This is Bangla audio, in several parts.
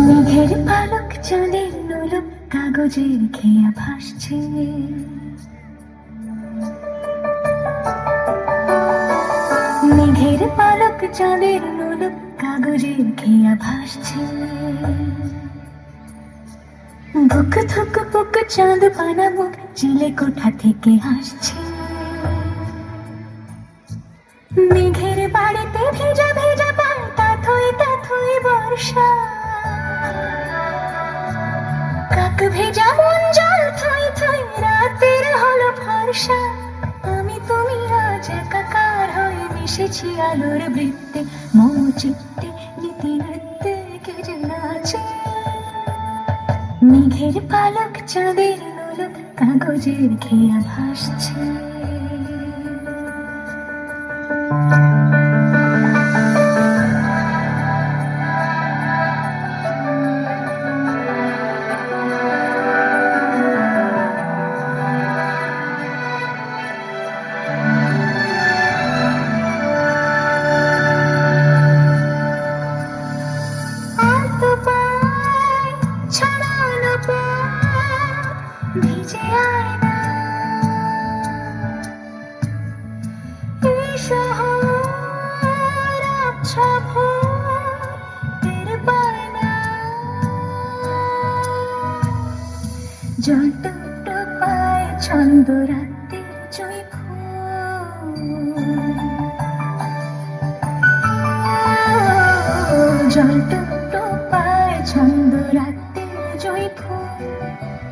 মেঘের পালক চাঁদের নোলক কাগজের খেয়া ভাসছে, মেঘের পালক চাঁদের নোলক কাগজের খেয়া ভাসছে। বুক থুক বুক চাঁদ পানা মুখ চিলে কোঠা থেকে হাসছে। মেঘের বাড়িতে ভেজা ভেজা পায় তাথই তাথই বর্ষা, কাক ভেজা মন জল থই থই রাতের হলো ফর্সা। আমি তুমি আজ একাকার হয়ে মিশেছি আলোর বৃত্তে, মম চিত্তে নীতি নৃত্যে কে যে নাচে। মেঘের পালক চাঁদের নোলক কাগজের খেয়া ভাসছে। ভিজে আয়না এই শহর আচ্ছা ভোর বায়না, জল টুকটো পায় ছন্দ রাতের জয় ফুল, জল টুকটো পায় ছন্দ রাতের জয় ফুল।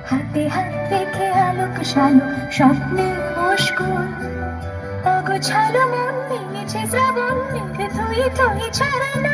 হাতে হাত রেখে আলোক শালো স্বপ্নে মুশকুল, অগোছালো মন ভেঙেছে শ্রাবণ মেঘ থই থই ছাড়ানো।